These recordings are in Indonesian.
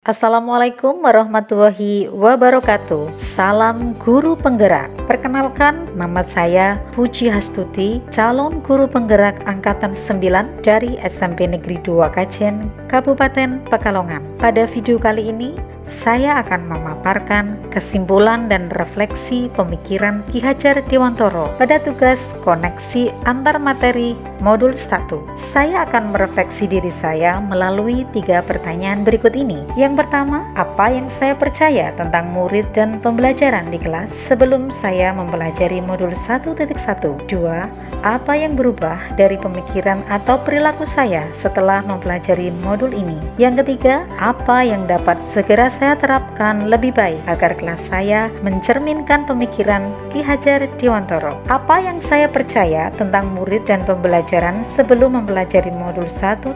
Assalamualaikum warahmatullahi wabarakatuh. Salam guru penggerak. Perkenalkan, nama saya Puji Hastuti, calon guru penggerak angkatan 9 dari SMP Negeri 2 Kajen, Kabupaten Pekalongan. Pada video kali ini, saya akan memaparkan kesimpulan dan refleksi pemikiran Ki Hajar Dewantoro pada tugas koneksi antar materi modul 1. Saya akan merefleksi diri saya melalui 3 pertanyaan berikut ini. Yang pertama, apa yang saya percaya tentang murid dan pembelajaran di kelas sebelum saya mempelajari modul 1.1? 2. Apa yang berubah dari pemikiran atau perilaku saya setelah mempelajari modul ini? Yang ketiga, apa yang dapat segera saya terapkan lebih baik agar kelas saya mencerminkan pemikiran Ki Hajar Dewantoro? Apa yang saya percaya tentang murid dan pembelajaran sebelum mempelajari modul 1.1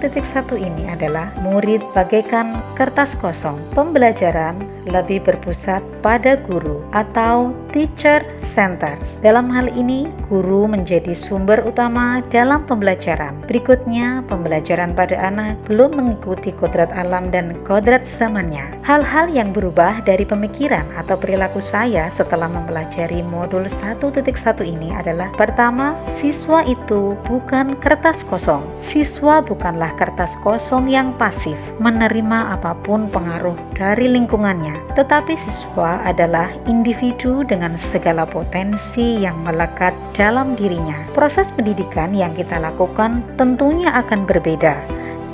ini adalah murid bagaikan kertas kosong. Pembelajaran lebih berpusat pada guru atau teacher center. Dalam hal ini, guru menjadi sumber utama dalam pembelajaran. Berikutnya, pembelajaran pada anak belum mengikuti kodrat alam dan kodrat zamannya. Hal-hal yang berubah dari pemikiran atau perilaku saya setelah mempelajari modul 1.1 ini adalah: pertama, siswa itu bukan kertas kosong. Siswa bukanlah kertas kosong yang pasif menerima apapun pengaruh dari lingkungannya, tetapi siswa adalah individu dengan segala potensi yang melekat dalam dirinya. Proses pendidikan yang kita lakukan tentunya akan berbeda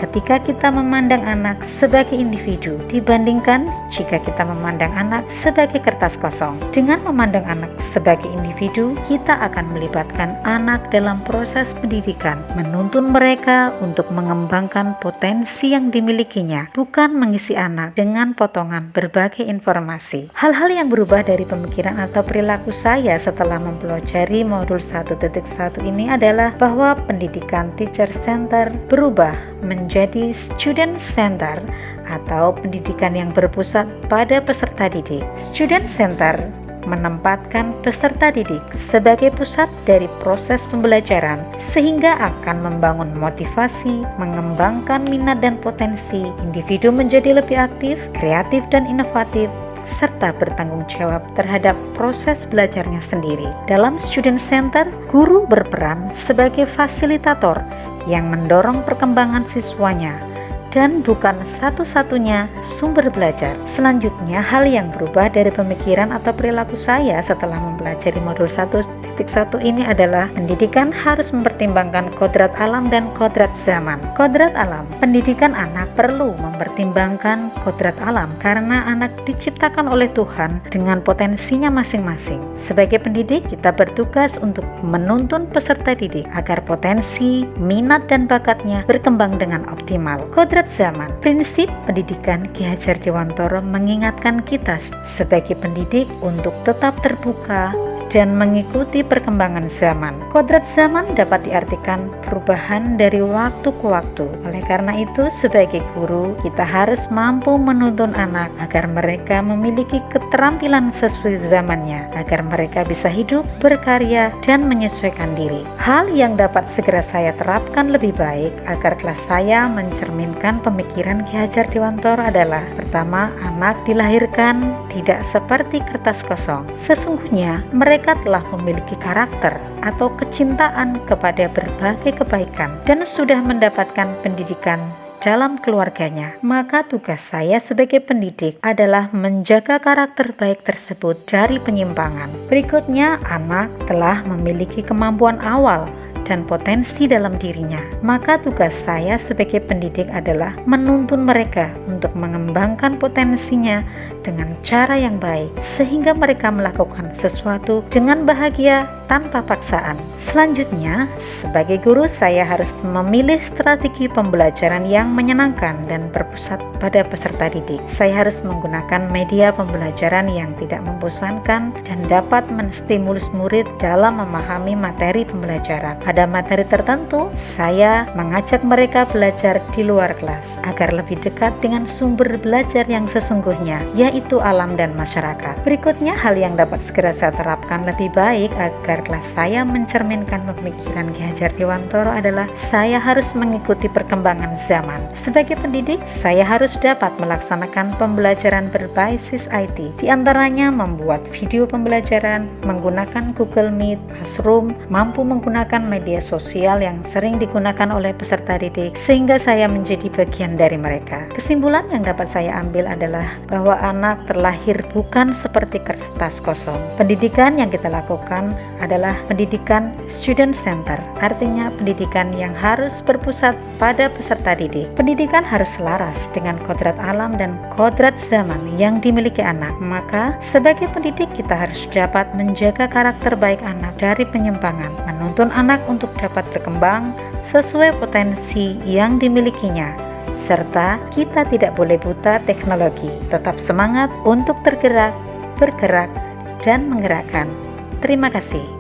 ketika kita memandang anak sebagai individu dibandingkan jika kita memandang anak sebagai kertas kosong. Dengan memandang anak sebagai individu, kita akan melibatkan anak dalam proses pendidikan, menuntun mereka untuk mengembangkan potensi yang dimilikinya, bukan mengisi anak dengan potongan berbagai informasi. Hal-hal yang berubah dari pemikiran atau perilaku saya setelah mempelajari modul 1.1 ini adalah bahwa pendidikan teacher center berubah menjadi student center atau pendidikan yang berpusat pada peserta didik. Student center menempatkan peserta didik sebagai pusat dari proses pembelajaran sehingga akan membangun motivasi, mengembangkan minat dan potensi individu menjadi lebih aktif, kreatif dan inovatif, serta bertanggung jawab terhadap proses belajarnya sendiri. Dalam student center, guru berperan sebagai fasilitator yang mendorong perkembangan siswanya dan bukan satu-satunya sumber belajar. Selanjutnya, hal yang berubah dari pemikiran atau perilaku saya setelah mempelajari modul 1.1 ini adalah pendidikan harus mempertimbangkan kodrat alam dan kodrat zaman. Kodrat alam, pendidikan anak perlu mempertimbangkan kodrat alam karena anak diciptakan oleh Tuhan dengan potensinya masing-masing. Sebagai pendidik, kita bertugas untuk menuntun peserta didik agar potensi, minat dan bakatnya berkembang dengan optimal. Kodrat zaman, prinsip pendidikan Ki Hajar Dewantoro mengingatkan kita sebagai pendidik untuk tetap terbuka dan mengikuti perkembangan zaman. Kodrat zaman dapat diartikan perubahan dari waktu ke waktu. Oleh karena itu, sebagai guru, kita harus mampu menuntun anak agar mereka memiliki keterampilan sesuai zamannya, agar mereka bisa hidup, berkarya, dan menyesuaikan diri. Hal yang dapat segera saya terapkan lebih baik agar kelas saya mencerminkan pemikiran Ki Hajar Dewantoro adalah: pertama, anak dilahirkan tidak seperti kertas kosong. Sesungguhnya, mereka telah memiliki karakter atau kecintaan kepada berbagai kebaikan dan sudah mendapatkan pendidikan dalam keluarganya. Maka tugas saya sebagai pendidik adalah menjaga karakter baik tersebut dari penyimpangan. Berikutnya, anak telah memiliki kemampuan awal dan potensi dalam dirinya. Maka tugas saya sebagai pendidik adalah menuntun mereka untuk mengembangkan potensinya dengan cara yang baik sehingga mereka melakukan sesuatu dengan bahagia tanpa paksaan. Selanjutnya, sebagai guru saya harus memilih strategi pembelajaran yang menyenangkan dan berpusat pada peserta didik. Saya harus menggunakan media pembelajaran yang tidak membosankan dan dapat menstimulus murid dalam memahami materi pembelajaran. Pada pada materi tertentu, saya mengajak mereka belajar di luar kelas agar lebih dekat dengan sumber belajar yang sesungguhnya, yaitu alam dan masyarakat. Berikutnya, hal yang dapat segera saya terapkan lebih baik agar kelas saya mencerminkan pemikiran Ki Hajar Dewantoro adalah saya harus mengikuti perkembangan zaman. Sebagai pendidik, saya harus dapat melaksanakan pembelajaran berbasis IT, di antaranya membuat video pembelajaran, menggunakan Google Meet, Classroom, mampu menggunakan media sosial yang sering digunakan oleh peserta didik, sehingga saya menjadi bagian dari mereka. Kesimpulan yang dapat saya ambil adalah bahwa anak terlahir bukan seperti kertas kosong. Pendidikan yang kita lakukan adalah pendidikan student center, artinya pendidikan yang harus berpusat pada peserta didik. Pendidikan harus selaras dengan kodrat alam dan kodrat zaman yang dimiliki anak. Maka sebagai pendidik kita harus dapat menjaga karakter baik anak dari penyimpangan, menuntun anak untuk dapat berkembang sesuai potensi yang dimilikinya, serta kita tidak boleh buta teknologi. Tetap semangat untuk tergerak, bergerak, dan menggerakkan. Terima kasih.